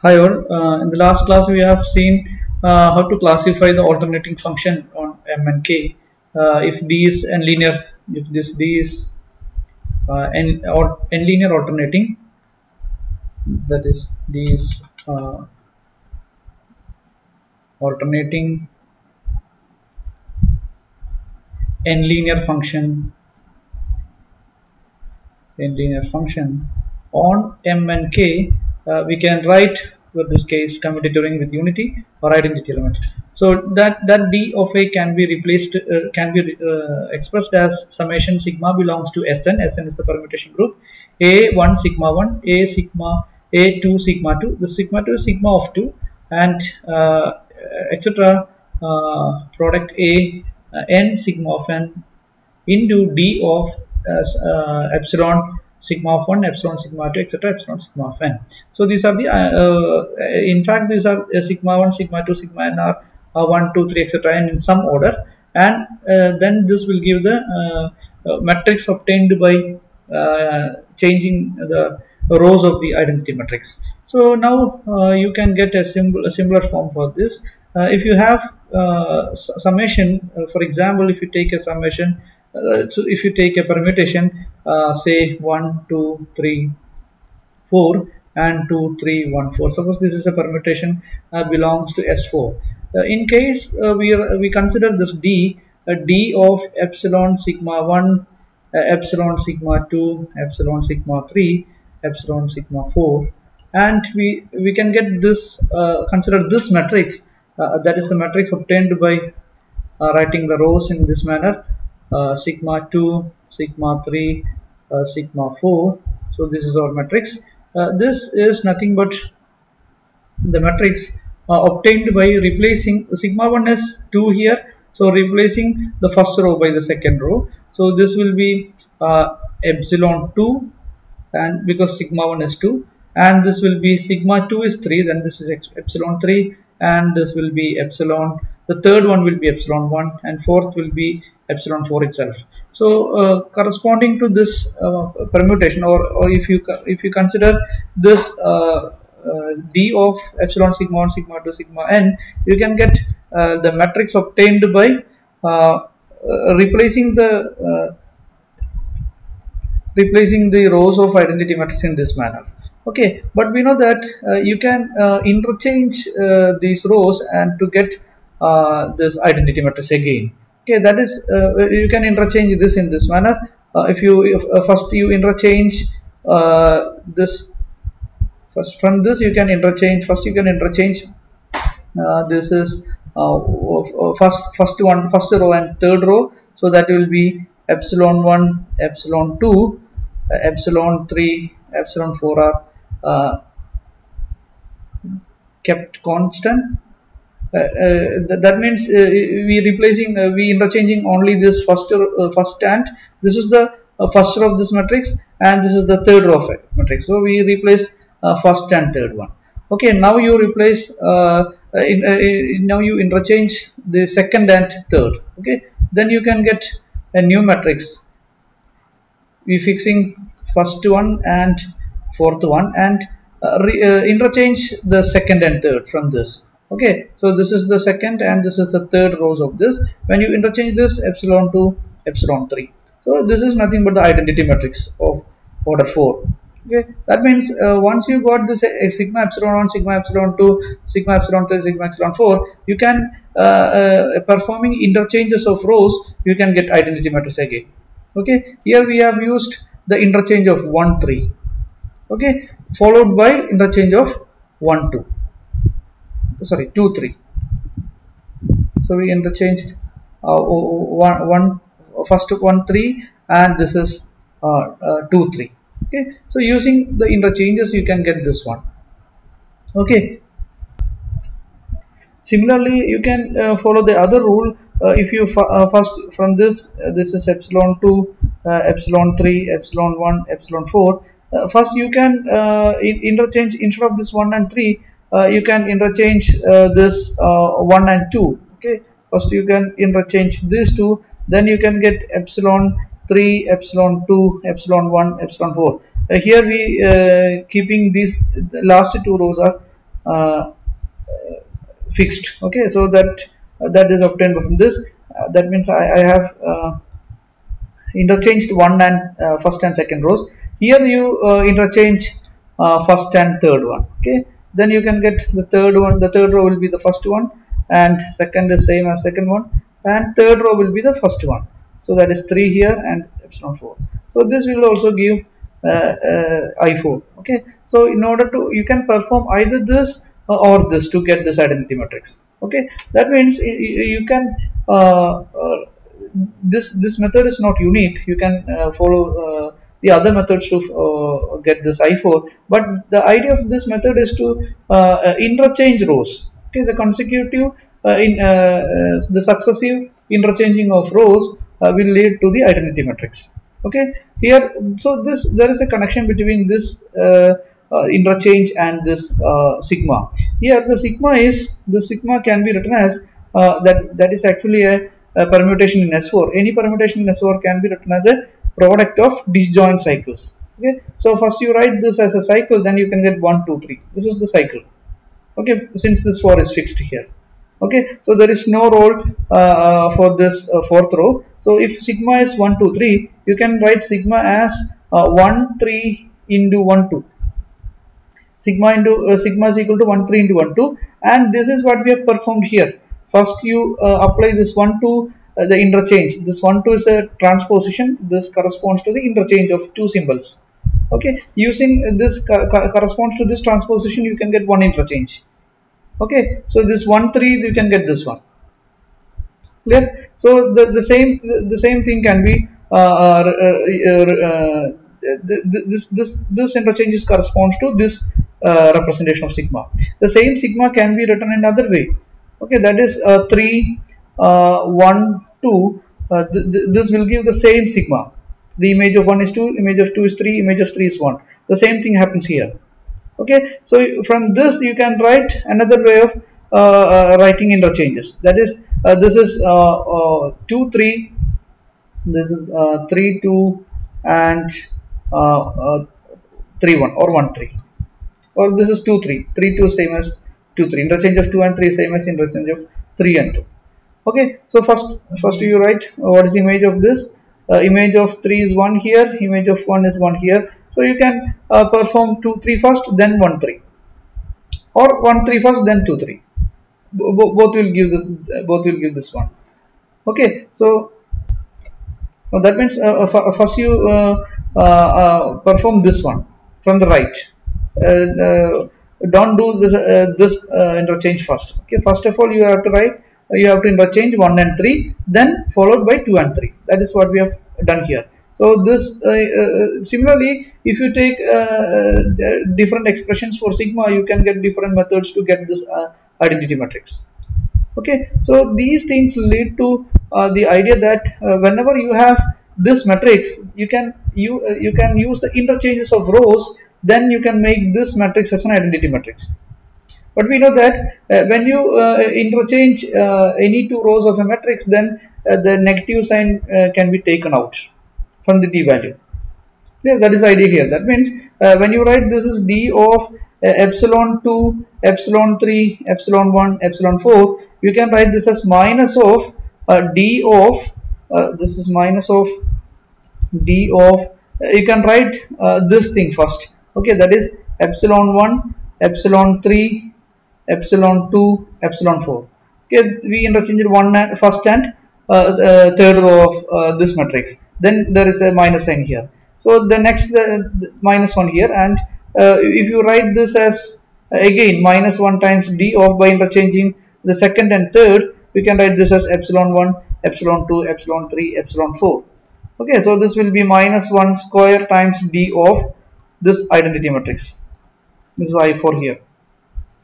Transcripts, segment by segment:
Hi all. In the last class we have seen how to classify the alternating function on M and K. If D is n-linear, if this D is n-linear alternating, that is D is alternating n-linear function on M and K, we can write for this case commutative with unity or identity element. So that D of A can be replaced, expressed as summation sigma belongs to Sn. Sn is the permutation group. A1 sigma 1, A sigma, A2 sigma 2. The sigma 2 is sigma of 2, and etc. Product A n sigma of n into D of epsilon sigma of 1, epsilon sigma 2, etc. epsilon sigma of n. So these are the in fact these are sigma 1, sigma 2, sigma n are 1, 2, 3, etc. and in some order, and then this will give the matrix obtained by changing the rows of the identity matrix. So now you can get a similar form for this. If you have summation, for example, if you take a summation, so if you take a permutation, say 1, 2, 3, 4 and 2, 3, 1, 4. Suppose this is a permutation belongs to S4. In case we consider this D, D of epsilon sigma 1, epsilon sigma 2, epsilon sigma 3, epsilon sigma 4, and we can get this, consider this matrix, that is the matrix obtained by writing the rows in this manner. Sigma 2, sigma 3, sigma 4. So this is our matrix. This is nothing but the matrix obtained by replacing sigma 1 is 2 here, so replacing the first row by the second row. So this will be epsilon 2, and because sigma 1 is 2, and this will be sigma 2 is 3, then this is epsilon 3, and this will be epsilon, the third one will be epsilon 1, and fourth will be epsilon 4 itself. So corresponding to this permutation, or if you consider this D of epsilon sigma 1, sigma 2, sigma n, you can get the matrix obtained by replacing the rows of identity matrix in this manner. Okay, but we know that you can interchange these rows and to get this identity matrix again. Okay, that is you can interchange this in this manner. If first you interchange this, first from this you can interchange, this is first row and third row, so that will be epsilon 1, epsilon 2, epsilon 3, epsilon 4 are kept constant. That means we interchanging only this first and this is the first row of this matrix, and this is the third row of matrix. So we replace first and third one. Okay, now you replace now you interchange the second and third. Okay, then you can get a new matrix. We fixing first one and fourth one, and interchange the second and third from this. Okay, so this is the second and this is the third rows of this. When you interchange this, epsilon 2, epsilon 3. So this is nothing but the identity matrix of order 4. Okay, that means once you got this sigma epsilon 1, sigma epsilon 2, sigma epsilon 3, sigma epsilon 4, you can performing interchanges of rows, you can get identity matrix again. Okay, here we have used the interchange of 1, 3. Okay, followed by interchange of 1, 2. Sorry, 2, 3. So we interchanged first 1, 3, and this is 2, 3. Okay, so using the interchanges you can get this one. Okay, similarly you can follow the other rule. If you first from this is epsilon 2, epsilon 3, epsilon 1, epsilon 4. First you can interchange, instead of this 1 and 3, you can interchange this 1 and 2. Okay, first you can interchange these two, then you can get epsilon 3, epsilon 2, epsilon 1, epsilon 4. Here we keeping these last two rows are uh, fixed. Okay, so that is obtained from this. That means I have interchanged one and first and second rows. Here you interchange first and third one. Okay, then you can get the third one. The third row will be the first one, and second is same as second one, and third row will be the first one. So that is 3 here and epsilon 4. So this will also give I4. Okay, so in order to, you can perform either this or this to get this identity matrix. Okay, that means you can this method is not unique. You can follow the other methods to get this I4, but the idea of this method is to interchange rows. Okay, the consecutive the successive interchanging of rows will lead to the identity matrix. Okay, here, so there is a connection between this interchange and this sigma. Here the sigma can be written as that is actually a permutation in S4. Any permutation in S4 can be written as a product of disjoint cycles. Okay, so first you write this as a cycle, then you can get 1, 2, 3. This is the cycle. Okay, since this 4 is fixed here. Okay, so there is no role for this fourth row. So if sigma is 1, 2, 3, you can write sigma as 1, 3 into 1, 2. Sigma is equal to 1, 3 into 1, 2, and this is what we have performed here. First you apply this 1, 2, the interchange. This 1, 2 is a transposition. This corresponds to the interchange of two symbols. Okay, using this corresponds to this transposition, you can get one interchange. Okay, so this 1, 3, you can get this one. Clear? So the same thing can be this interchanges corresponds to this representation of sigma. The same sigma can be written in another way. Okay, that is 3, 1, 2. This will give the same sigma. The image of 1 is 2, image of 2 is 3, image of 3 is 1. The same thing happens here. Okay, so from this you can write another way of writing interchanges. That is, this is 2, 3. This is 3, 2, and 3, 1 or 1, 3. Or this is 2, 3. 3, 2 same as 2, 3. Interchange of 2 and 3 same as interchange of 3 and 2. Okay, so first you write what is the image of this. Image of 3 is 1 here. Image of 1 is 1 here. So you can perform 2, 3 first, then 1, 3, or 1, 3 first, then 2, 3. Both will give this. Both will give this one. Okay, so that means first you perform this one from the right. Don't do this interchange first. Okay, first of all you have to write. You have to interchange 1 and 3, then followed by 2 and 3. That is what we have done here. So this similarly, if you take different expressions for sigma, you can get different methods to get this identity matrix. Okay, so these things lead to the idea that whenever you have this matrix, you can use the interchanges of rows. Then you can make this matrix as an identity matrix. But we know that when you interchange any two rows of a matrix, then the negative sign can be taken out from the d value. Yeah, that is the idea here. That means when you write this is d of epsilon 2, epsilon 3, epsilon 1, epsilon 4, you can write this as minus of d of this is minus of d of you can write this thing first. Okay, that is epsilon 1, epsilon 3, epsilon 2, epsilon 4. Okay, we interchanged one first and third row of this matrix. Then there is a minus sign here. So the next minus 1 here, and if you write this as again minus 1 times d of by interchanging the second and third, we can write this as epsilon 1, epsilon 2, epsilon 3, epsilon 4. Okay, so this will be minus 1 square times d of this identity matrix. This is I4 here.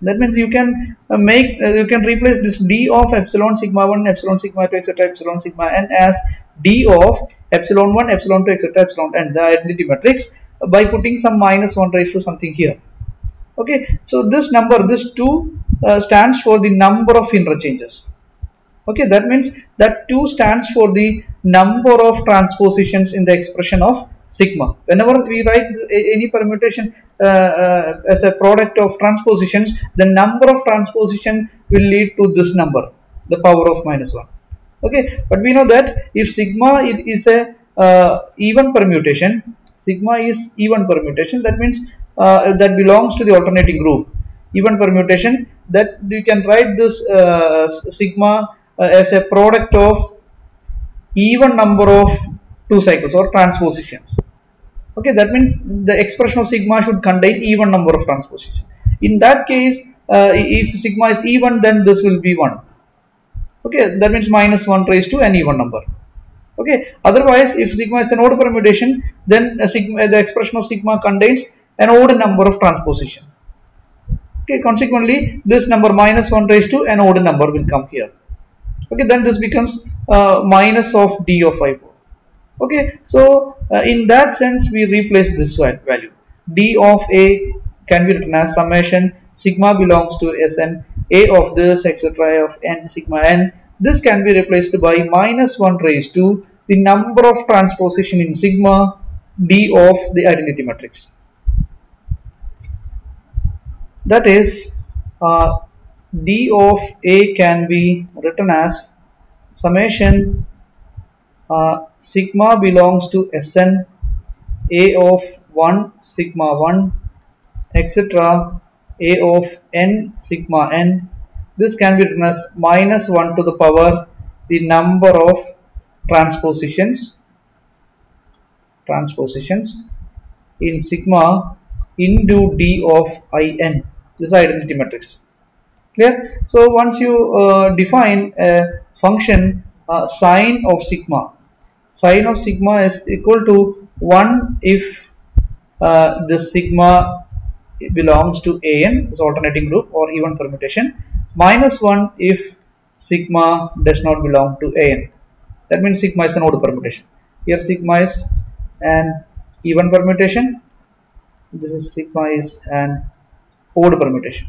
That means you can you can replace this d of epsilon sigma 1, epsilon sigma 2, etc., epsilon sigma n as d of epsilon 1, epsilon 2, etc., epsilon n, the identity matrix, by putting some minus 1 raised to something here. Okay, so this number, this 2 stands for the number of interchanges. Okay, that means that 2 stands for the number of transpositions in the expression of sigma. Whenever we write any permutation as a product of transpositions, the number of transposition will lead to this number, the power of -1. Okay, but we know that if sigma is a even permutation, sigma is even permutation, that means that belongs to the alternating group. Even permutation, that you can write this sigma as a product of even number of 2 cycles or transpositions. Okay, that means the expression of sigma should contain even number of transpositions. In that case, if sigma is even, then this will be 1. Okay, that means -1 raised to an even number. Okay, otherwise if sigma is an odd permutation, then the expression of sigma contains an odd number of transposition. Okay, consequently this number -1 raised to an odd number will come here. Okay, then this becomes minus of d of I4. Okay, so in that sense we replace this value. D of A can be written as summation sigma belongs to Sn A of this etc. of n sigma n. This can be replaced by -1 raised to the number of transposition in sigma d of the identity matrix. That is, d of A can be written as summation sigma belongs to Sn A of 1 sigma 1 etc. A of n sigma n. This can be written as -1 to the power the number of transpositions in sigma into d of In, this identity matrix. Clear? So once you define a function sine of sigma is equal to 1 if the sigma belongs to An, is alternating group or even permutation, -1 if sigma does not belong to An. That means sigma is an odd permutation. Here sigma is an even permutation, this is sigma is an odd permutation.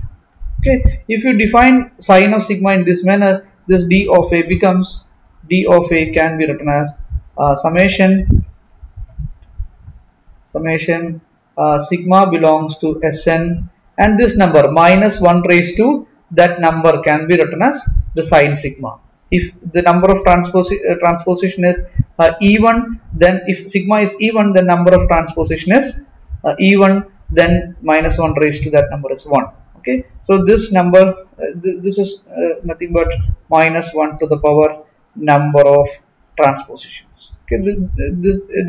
Okay, if you define sine of sigma in this manner, this d of A becomes, d of A can be written as summation sigma belongs to Sn, and this number -1 raised to that number can be written as the sine sigma. If the number of transposition is even, then if sigma is even, the number of transposition is even, then -1 raised to that number is 1. Okay, so this number this is nothing but -1 to the power number of transpositions. Okay,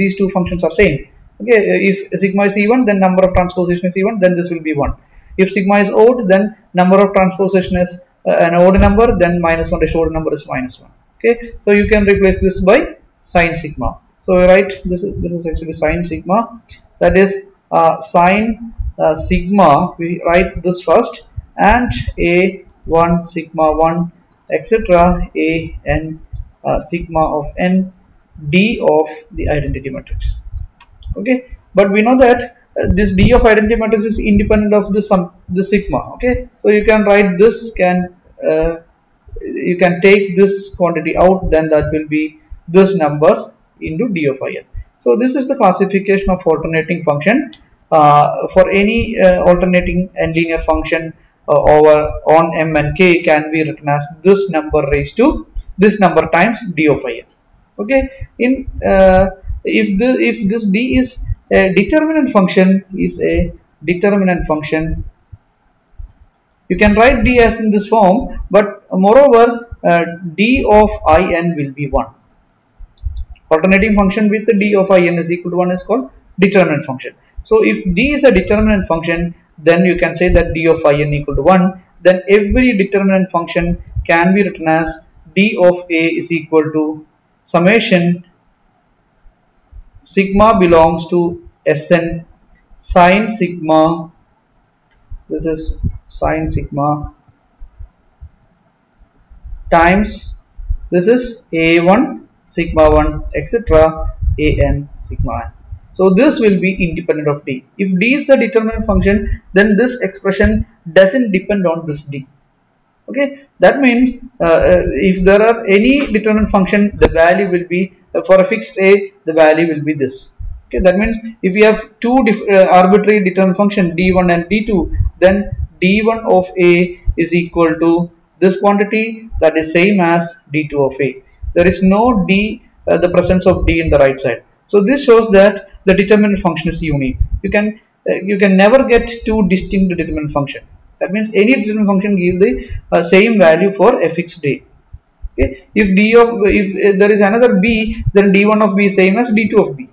these two functions are same. Okay, if sigma is even, then number of transposition is even, then this will be 1. If sigma is odd, then number of transposition is an odd number, then -1 raised to odd number is -1. Okay, so you can replace this by sine sigma. So we write this is actually sine sigma, that is sine sigma, we write this first, and A1 sigma 1 etc. A n sigma of n d of the identity matrix. Okay, but we know that this d of identity matrix is independent of the sigma. Okay, so you can write this, you can take this quantity out, then that will be this number into d of In. So this is the classification of alternating function. For any alternating and linear function over on m and k can be written as this number raised to this number times d of In. Okay, in if this d is a determinant function, you can write d as in this form, but moreover d of In will be 1. Alternating function with d of In is equal to 1 is called determinant function. So if d is a determinant function, then you can say that d of In equal to 1. Then every determinant function can be written as d of A is equal to summation sigma belongs to Sn sine sigma, this is sine sigma, times this is A1 sigma 1 etc. An sigma n. So this will be independent of d. If d is a determinant function, then this expression doesn't depend on this d. Okay, that means if there are any determinant function, the value will be for a fixed a, the value will be this. Okay, that means if we have two arbitrary determinant function d1 and d2, then d1 of a is equal to this quantity, that is same as d2 of a. There is no d, the presence of d in the right side. So this shows that the determinant function is unique. You can never get two distinct determinant function. That means any determinant function give the same value for a fixed day. Okay, if there is another b, then d1 of b is same as d2 of b.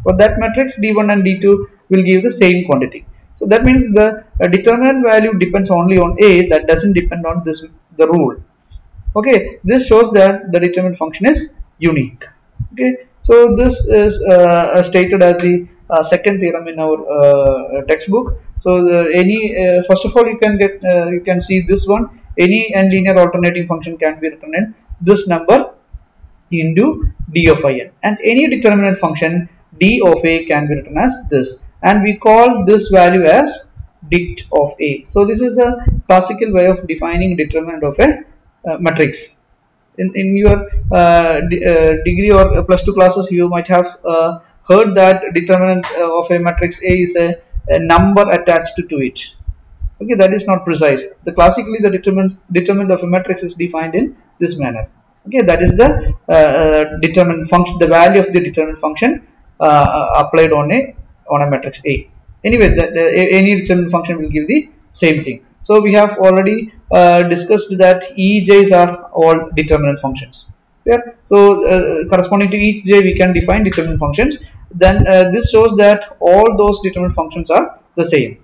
For that matrix, d1 and d2 will give the same quantity. So that means the determinant value depends only on a, that doesn't depend on the rule. Okay, this shows that the determinant function is unique. Okay, so this is stated as the second theorem in our textbook. So first of all, you can see this one. Any n linear alternating function can be written in this number into d of in, and any determinant function d of a can be written as this, and we call this value as dit of a. So this is the classical way of defining determinant of a matrix. In your degree or plus 2 classes, you might have heard that determinant of a matrix A is a number attached to it. Okay, that is not precise. Classically, the determinant of a matrix is defined in this manner. Okay, that is the determinant function, the value of the determinant function applied on a matrix A. Anyway, any determinant function will give the same thing. So we have already discussed that Ej's are all determinant functions. Yeah. So corresponding to each j, we can define determinant functions. Then this shows that all those determinant functions are the same.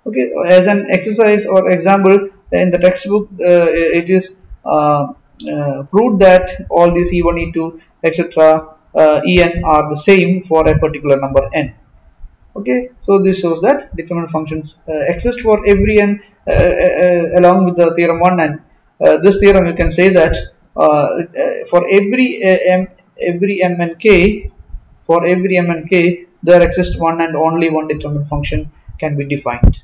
Okay, as an exercise or example in the textbook, it is proved that all these e1, e2, etc. En are the same for a particular number n. Okay, so this shows that determinant functions exist for every n along with the theorem 1, and this theorem you can say that for every m and k, there exists one and only one determinant function can be defined.